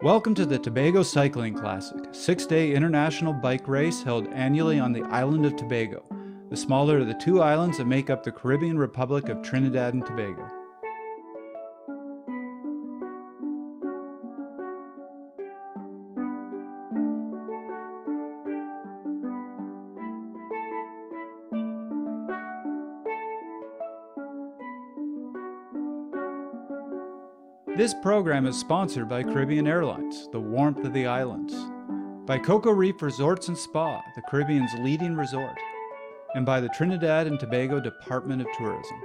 Welcome to the Tobago Cycling Classic, a 6-day international bike race held annually on the island of Tobago, the smaller of the two islands that make up the Caribbean Republic of Trinidad and Tobago. This program is sponsored by Caribbean Airlines, the warmth of the islands, by Cocoa Reef Resorts and Spa, the Caribbean's leading resort, and by the Trinidad and Tobago Department of Tourism.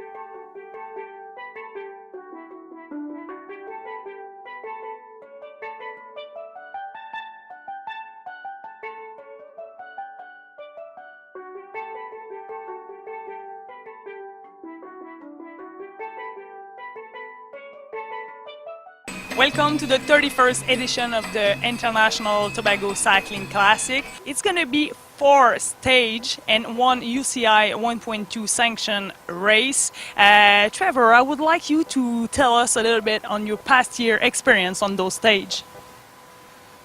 Welcome to the 31st edition of the International Tobago Cycling Classic. It's going to be 4 stage and 1 UCI 1.2 sanction race. Trevor, I would like you to tell us a little bit on your past year experience on those stages.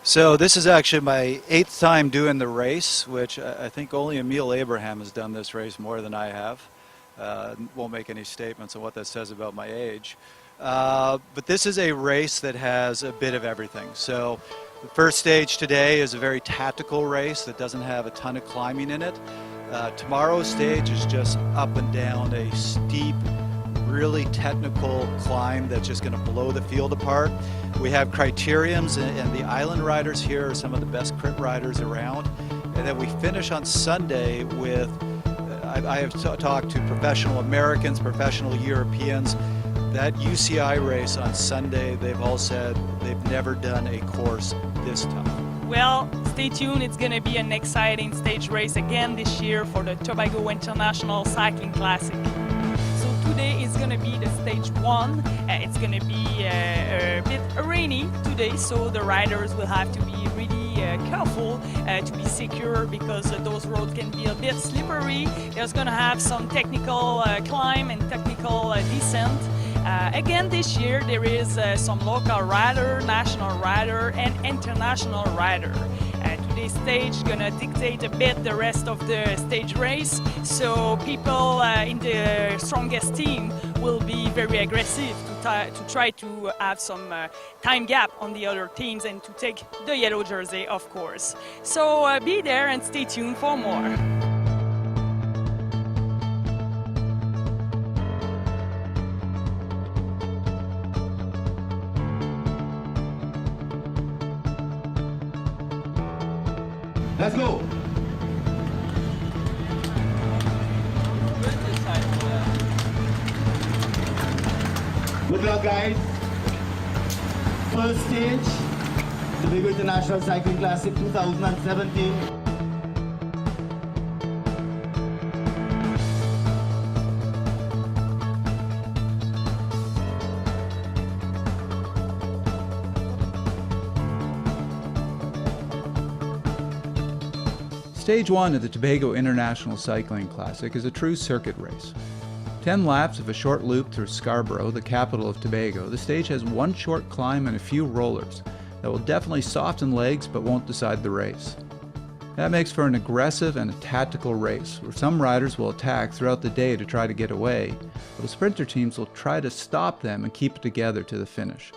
So this is actually my 8th time doing the race, which I think only Emil Abraham has done this race more than I have. Won't make any statements on what that says about my age. But this is a race that has a bit of everything. So the first stage today is a very tactical race that doesn't have a ton of climbing in it. Tomorrow's stage is just up and down a steep, really technical climb that's just going to blow the field apart. We have criteriums, and the island riders here are some of the best crit riders around. And then we finish on Sunday with, I have talked to professional Americans, professional Europeans. That UCI race on Sunday, they've all said they've never done a course this tough. Well, stay tuned. It's going to be an exciting stage race again this year for the Tobago International Cycling Classic. So today is going to be the stage 1. It's going to be a bit rainy today, so the riders will have to be really careful to be secure because those roads can be a bit slippery. There's going to have some technical climb and technical descent. Again this year there is some local rider, national rider and international rider. Today's stage gonna dictate a bit the rest of the stage race, so people in the strongest team will be very aggressive to try to have some time gap on the other teams and to take the yellow jersey, of course. So be there and stay tuned for more. Let's go! Good luck, guys. First stage, the Tobago International Cycling Classic 2017. Stage 1 of the Tobago International Cycling Classic is a true circuit race. 10 laps of a short loop through Scarborough, the capital of Tobago. The stage has one short climb and a few rollers that will definitely soften legs but won't decide the race. That makes for an aggressive and a tactical race where some riders will attack throughout the day to try to get away, while the sprinter teams will try to stop them and keep it together to the finish.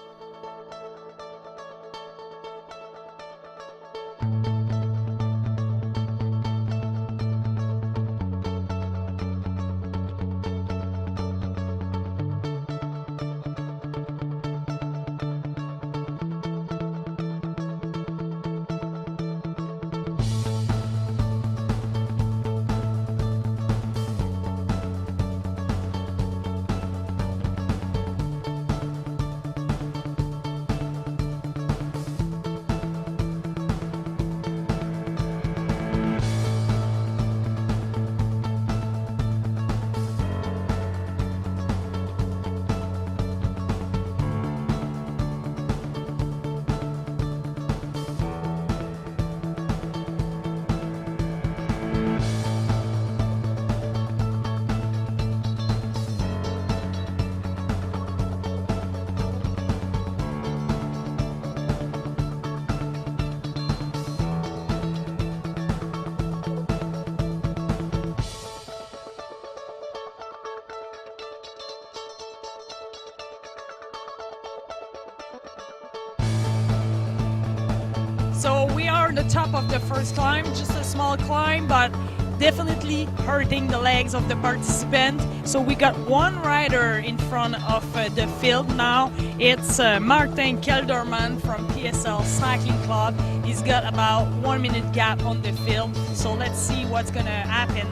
So we are on the top of the first climb, just a small climb, but definitely hurting the legs of the participant. So we got one rider in front of the field now. It's Martin Kelderman from PSL Cycling Club. He's got about 1 minute gap on the field. So let's see what's gonna happen.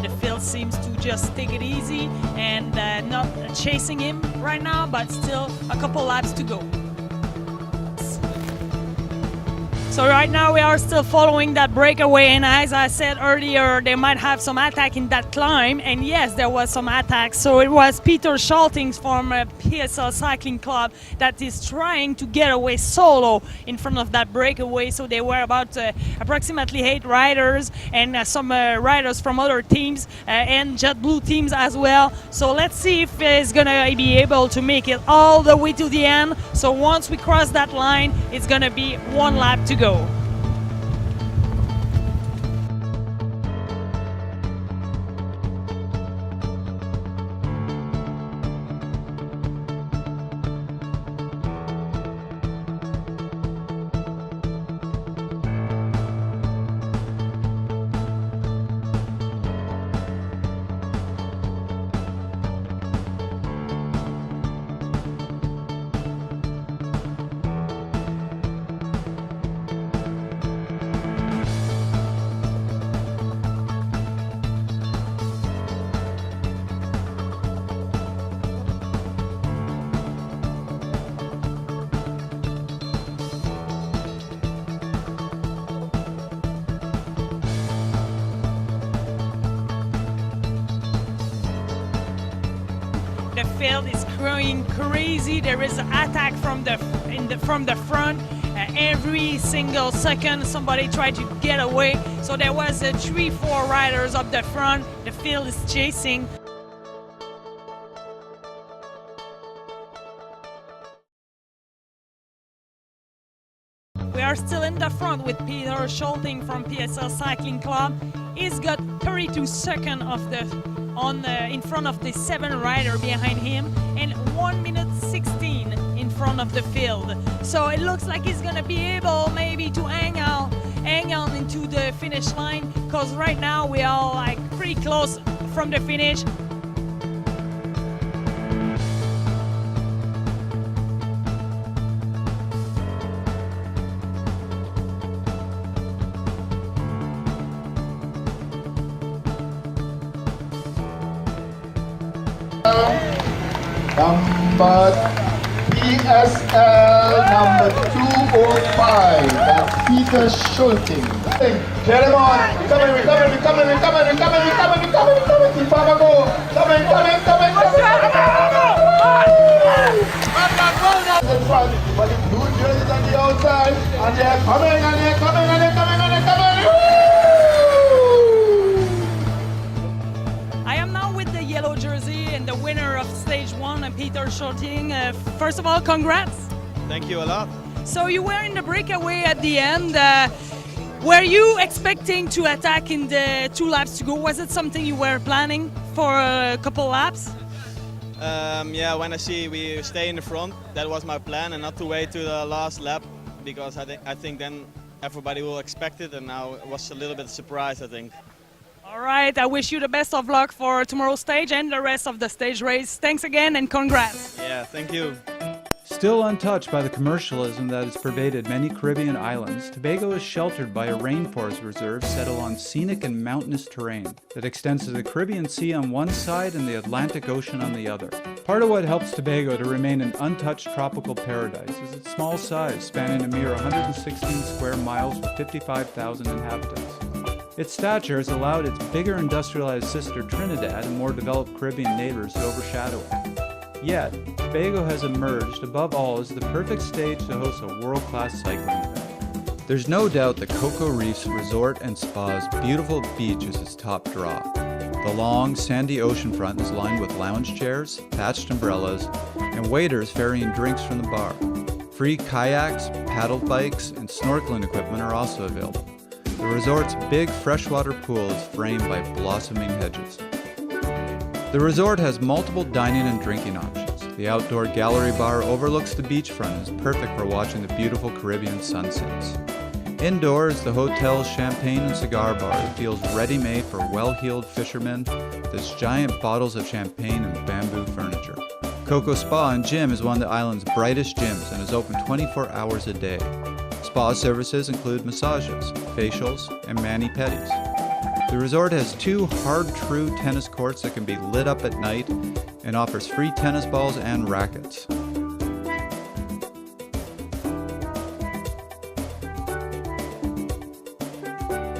The field seems to just take it easy and not chasing him right now, but still a couple laps to go. So right now we are still following that breakaway, and as I said earlier, they might have some attack in that climb, and yes, there was some attack. So it was Peter Schalting from PSL Cycling Club that is trying to get away solo in front of that breakaway. So they were about approximately 8 riders and some riders from other teams and JetBlue teams as well. So let's see if he's gonna be able to make it all the way to the end. So once we cross that line, it's gonna be 1 lap to go. The field is going crazy. There is an attack from the front. Every single second somebody tried to get away. So there was 3-4 riders up the front. The field is chasing. We are still in the front with Peter Schalting from PSL Cycling Club. He's got 32 seconds in front of the 7 rider behind him and 1 minute 16 in front of the field. So it looks like he's gonna be able maybe to hang on into the finish line, because right now we are like pretty close from the finish. Number PSL number 205, that's Peter Schalting. Clear them on. We're coming. Tobago. Coming. In front, but the blue jerseys on the outside, and they're coming. I am now with the yellow jersey and the winner of stage 1, Peter Schalting. First of all, congrats. Thank you a lot. So you were in the breakaway at the end. Were you expecting to attack in the 2 laps to go? Was it something you were planning for a couple laps? Yeah, when I see we stay in the front, that was my plan, and not to wait to the last lap, because I think then everybody will expect it, and now it was a little bit surprised, I think. All right, I wish you the best of luck for tomorrow's stage and the rest of the stage race. Thanks again and congrats. Yeah, thank you. Still untouched by the commercialism that has pervaded many Caribbean islands, Tobago is sheltered by a rainforest reserve set along scenic and mountainous terrain that extends to the Caribbean Sea on one side and the Atlantic Ocean on the other. Part of what helps Tobago to remain an untouched tropical paradise is its small size, spanning a mere 116 square miles with 55,000 inhabitants. Its stature has allowed its bigger industrialized sister Trinidad and more developed Caribbean neighbors to overshadow it. Yet, Tobago has emerged above all as the perfect stage to host a world-class cycling event. There's no doubt that Cocoa Reef's resort and spa's beautiful beach is its top draw. The long, sandy oceanfront is lined with lounge chairs, thatched umbrellas, and waiters ferrying drinks from the bar. Free kayaks, paddle bikes, and snorkeling equipment are also available. The resort's big freshwater pool is framed by blossoming hedges. The resort has multiple dining and drinking options. The outdoor gallery bar overlooks the beachfront and is perfect for watching the beautiful Caribbean sunsets. Indoors, the hotel's champagne and cigar bar feels ready-made for well-heeled fishermen with its giant bottles of champagne and bamboo furniture. Coco Spa and Gym is one of the island's brightest gyms and is open 24 hours a day. Spa services include massages, facials, and mani-pedis. The resort has 2 hard-true tennis courts that can be lit up at night and offers free tennis balls and rackets.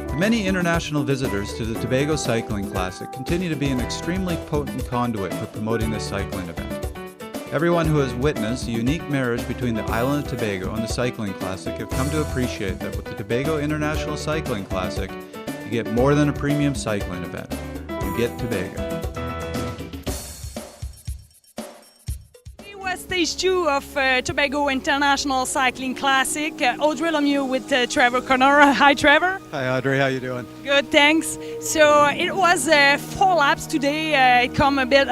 The many international visitors to the Tobago Cycling Classic continue to be an extremely potent conduit for promoting this cycling event. Everyone who has witnessed the unique marriage between the island of Tobago and the Cycling Classic have come to appreciate that with the Tobago International Cycling Classic, you get more than a premium cycling event. You get Tobago. It was stage 2 of Tobago International Cycling Classic. Audrey Lemieux with Trevor Connor. Hi, Trevor. Hi Audrey, how you doing? Good, thanks. So it was 4 laps today. It come a bit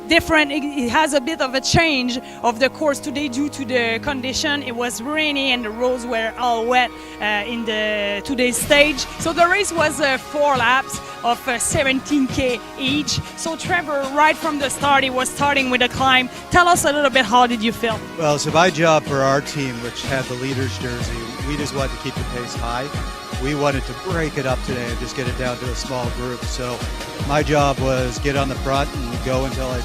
different. It has a bit of a change of the course today due to the condition. It was rainy and the roads were all wet in the today's stage. So the race was 4 laps of 17k each. So Trevor, right from the start, he was starting with a climb. Tell us a little bit, how did you feel? Well, so my job for our team, which had the leader's jersey, we just wanted to keep the pace high. We wanted to break it up today and just get it down to a small group. So my job was get on the front and go until I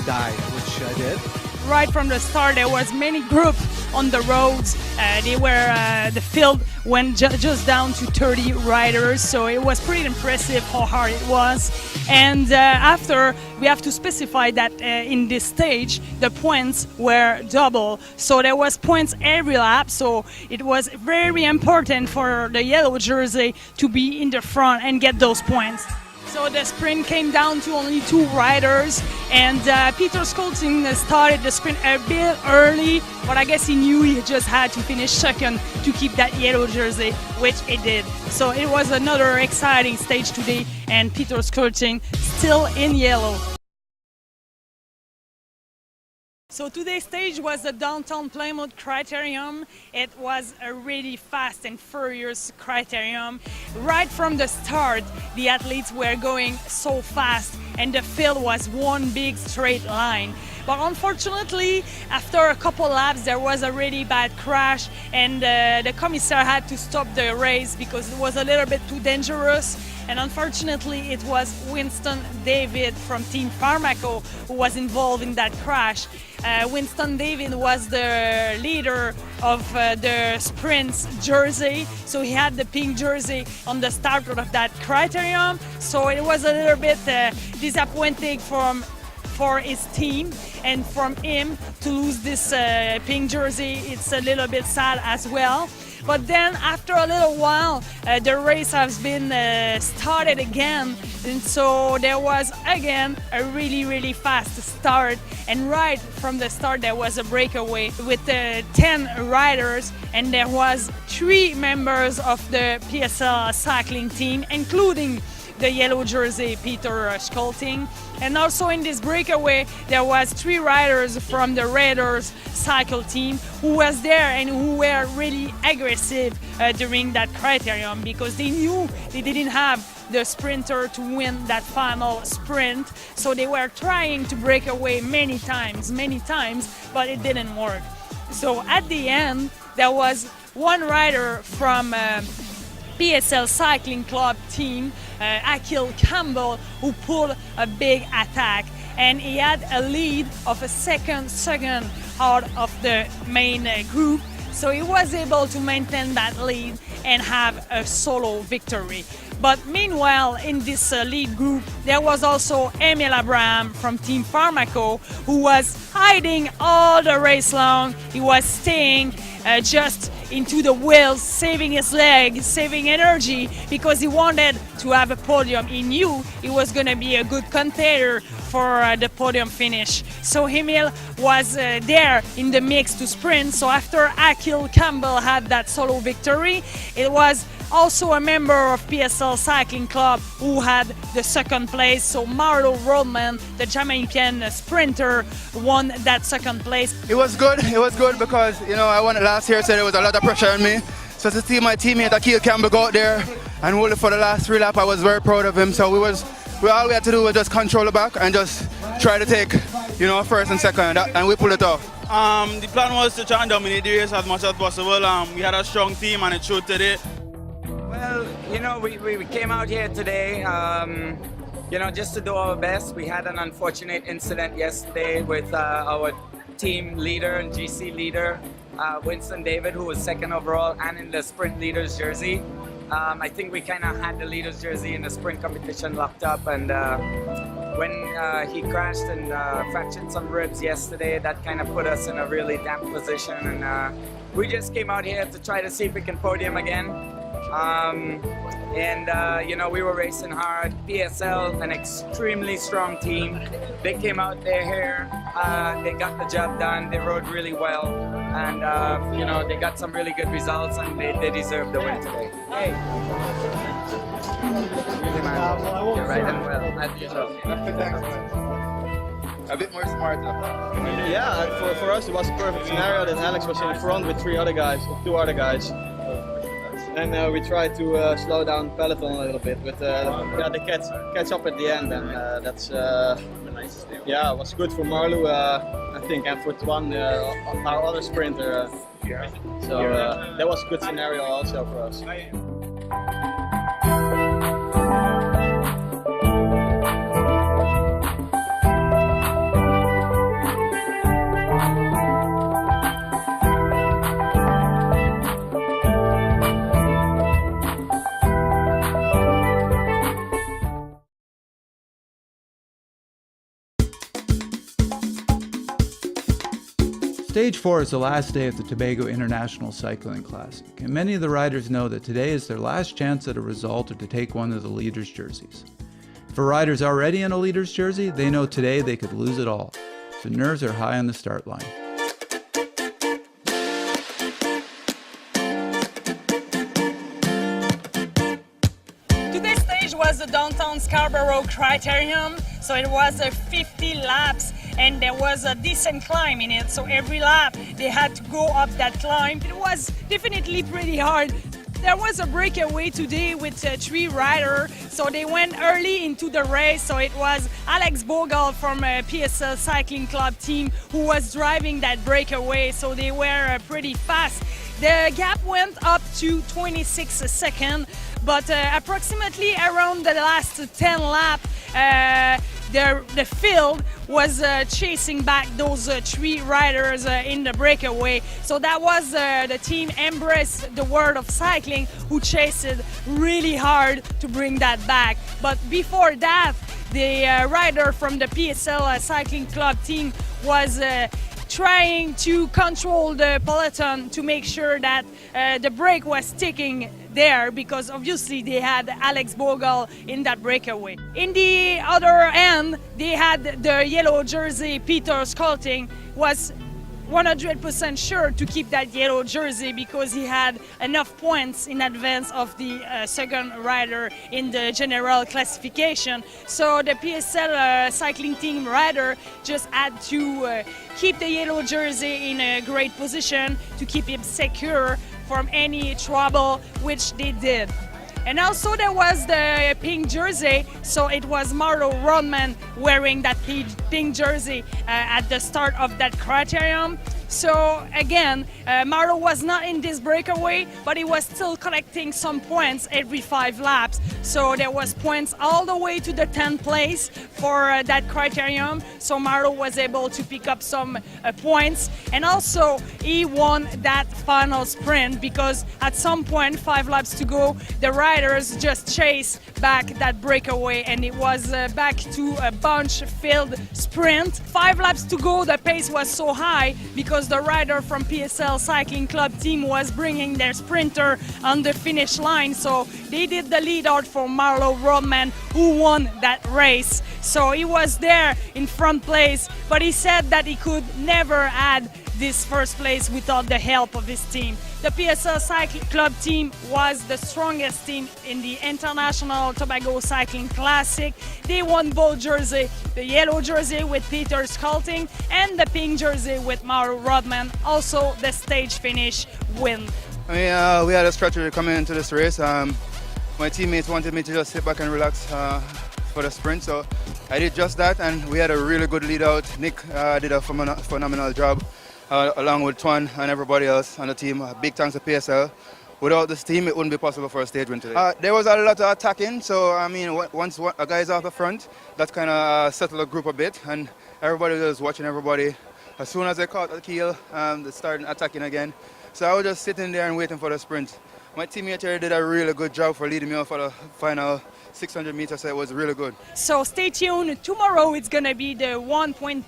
died, which I did. Right from the start, there was many groups on the roads. The field went just down to 30 riders, so it was pretty impressive how hard it was. And after, we have to specify that in this stage, the points were double. So there was points every lap, so it was very important for the yellow jersey to be in the front and get those points. So the sprint came down to only 2 riders, and Peter Skolting started the sprint a bit early, but I guess he knew he just had to finish second to keep that yellow jersey, which he did. So it was another exciting stage today, and Peter Skolting still in yellow. So today's stage was the downtown Plymouth Criterium. It was a really fast and furious criterium. Right from the start, the athletes were going so fast and the field was one big straight line. But unfortunately, after a couple laps, there was a really bad crash and the commissaire had to stop the race because it was a little bit too dangerous. And unfortunately, it was Winston David from Team Pharmaco who was involved in that crash. Winston David was the leader of the sprint's jersey, so he had the pink jersey on the start of that criterium. So it was a little bit disappointing for his team and from him to lose this pink jersey. It's a little bit sad as well. But then after a little while, the race has been started again. And so there was again a really fast start. And right from the start, there was a breakaway with 10 riders. And there was 3 members of the PSL cycling team, including the yellow jersey Peter Skolting. And also in this breakaway, there was 3 riders from the Raiders cycle team who was there and who were really aggressive during that criterium because they knew they didn't have the sprinter to win that final sprint. So they were trying to break away many times, but it didn't work. So at the end, there was 1 rider from PSL Cycling Club team, Achille Campbell, who pulled a big attack, and he had a lead of a second out of the main group, so he was able to maintain that lead and have a solo victory. But meanwhile, in this lead group, there was also Emil Abraham from Team Pharmaco, who was hiding all the race long. He was staying just into the wheels, saving his leg, saving energy, because he wanted to have a podium. He knew he was going to be a good contender for the podium finish. So Emil was there in the mix to sprint. So after Achille Campbell had that solo victory, it was also a member of PSL Cycling Club who had the second place. So Marlo Rodman, the Jamaican sprinter, won that second place. It was good because, you know, I won it last year, so there was a lot of pressure on me. So to see my teammate Akil Campbell go out there and hold it for the last 3 laps, I was very proud of him. So all we had to do was just control the back and just try to take, first and second, and we pulled it off. The plan was to try and dominate the race as much as possible. We had a strong team and it showed today. Well, we came out here today, just to do our best. We had an unfortunate incident yesterday with our team leader and GC leader, Winston David, who was second overall and in the sprint leaders jersey. I think we kind of had the leaders jersey in the sprint competition locked up, and when he crashed and fractured some ribs yesterday, that kind of put us in a really damp position, and we just came out here to try to see if we can podium again. We were racing hard. PSL, an extremely strong team. They came out there here, they got the job done, they rode really well, and they got some really good results, and they deserve the win today. Hey. Really, man. You're riding well, as usual. A bit more smart. Yeah, for us it was a perfect scenario that Alex was in front with 2 other guys. And we tried to slow down peloton a little bit with the catch up at the end, and that's it was good for Marlou, I think, and for Twan, our other sprinter. So that was a good scenario also for us. Stage 4 is the last day of the Tobago International Cycling Classic, and many of the riders know that today is their last chance at a result or to take one of the leaders' jerseys. For riders already in a leader's jersey, they know today they could lose it all, so nerves are high on the start line. Today's stage was the downtown Scarborough Criterium, so it was 50 laps, and there was a decent climb in it, so every lap they had to go up that climb. It was definitely pretty hard. There was a breakaway today with 3 riders, so they went early into the race. So it was Alex Bogle from PSL Cycling Club team who was driving that breakaway, so they were pretty fast. The gap went up to 26 seconds, but approximately around the last 10 laps, the field was chasing back those 3 riders in the breakaway. So that was the team Embrace the World of Cycling who chased it really hard to bring that back. But before that, the rider from the PSL Cycling Club team was trying to control the peloton to make sure that the brake was sticking there, because obviously they had Alex Bogle in that breakaway. In the other end, they had the yellow jersey Peter Skolting was 100% sure to keep that yellow jersey because he had enough points in advance of the second rider in the general classification. So the PSL cycling team rider just had to keep the yellow jersey in a great position to keep him secure from any trouble, which they did. And also there was the pink jersey, so it was Marlo Rodman wearing that pink jersey at the start of that criterium. So again, Marlo was not in this breakaway, but he was still collecting some points every 5 laps. So there was points all the way to the 10th place for that criterium. So Marlo was able to pick up some points, and also he won that final sprint because at some point, 5 laps to go, the riders just chased back that breakaway, and it was back to a bunch filled sprint. 5 laps to go, the pace was so high because the rider from PSL Cycling Club team was bringing their sprinter on the finish line, so they did the lead out for Marlo Rodman, who won that race. So he was there in front place, but he said that he could never add this first place without the help of his team. The PSL Cycling Club team was the strongest team in the International Tobago Cycling Classic. They won both jerseys, the yellow jersey with Peter Skolting and the pink jersey with Mauro Rodman, also the stage finish win. I mean, we had a strategy coming into this race. My teammates wanted me to just sit back and relax for the sprint, so I did just that, and we had a really good lead out. Nick did a phenomenal job, along with Twan and everybody else on the team. Big thanks to PSL. Without this team, it wouldn't be possible for a stage win today. There was a lot of attacking, so I mean, once a guy is off the front, that kind of settled the group a bit, and everybody was watching everybody. As soon as they caught the keel, they started attacking again. So I was just sitting there and waiting for the sprint. My teammate here did a really good job for leading me off for the final 600 meters, so it was really good. So stay tuned. Tomorrow it's going to be the 1.2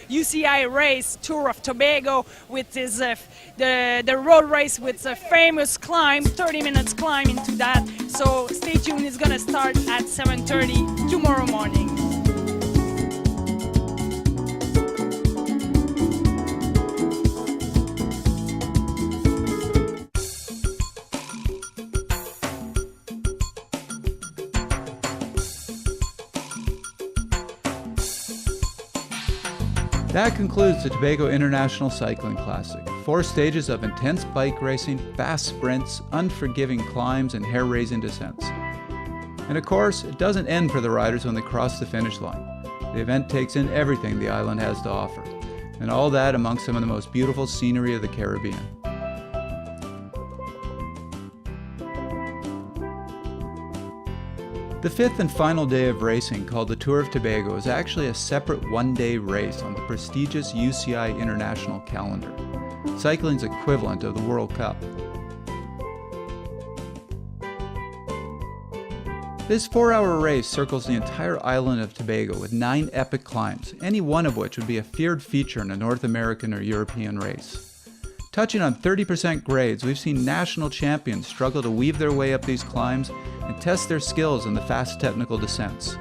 UCI race, Tour of Tobago, with is the road race with a famous climb, 30 minutes climb into that. So stay tuned. It's going to start at 7:30 tomorrow morning. That concludes the Tobago International Cycling Classic. 4 stages of intense bike racing, fast sprints, unforgiving climbs, and hair-raising descents. And of course, it doesn't end for the riders when they cross the finish line. The event takes in everything the island has to offer, and all that amongst some of the most beautiful scenery of the Caribbean. The 5th and final day of racing, called the Tour of Tobago, is actually a separate one-day race on the prestigious UCI International calendar, cycling's equivalent of the World Cup. This 4-hour race circles the entire island of Tobago with 9 epic climbs, any one of which would be a feared feature in a North American or European race. Touching on 30% grades, we've seen national champions struggle to weave their way up these climbs and test their skills in the fast technical descents.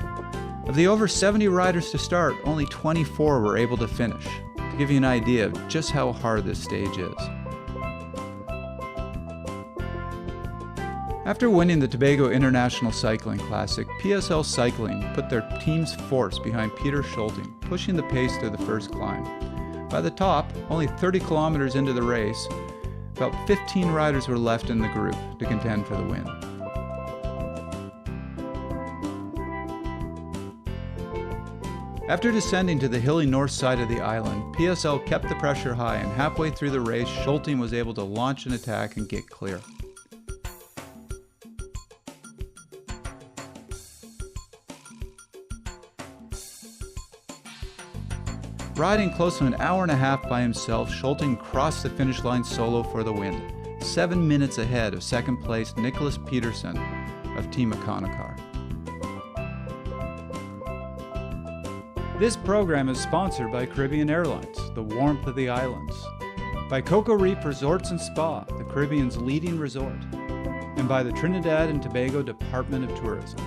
Of the over 70 riders to start, only 24 were able to finish, to give you an idea of just how hard this stage is. After winning the Tobago International Cycling Classic, PSL Cycling put their team's force behind Peter Schulting, pushing the pace through the first climb. By the top, only 30 kilometers into the race, about 15 riders were left in the group to contend for the win. After descending to the hilly north side of the island, PSL kept the pressure high, and halfway through the race, Schulting was able to launch an attack and get clear. Riding close to an hour and a half by himself, Schulting crossed the finish line solo for the win, 7 minutes ahead of second place Nicholas Peterson of Team Econocar. This program is sponsored by Caribbean Airlines, the warmth of the islands, by Cocoa Reef Resorts and Spa, the Caribbean's leading resort, and by the Trinidad and Tobago Department of Tourism.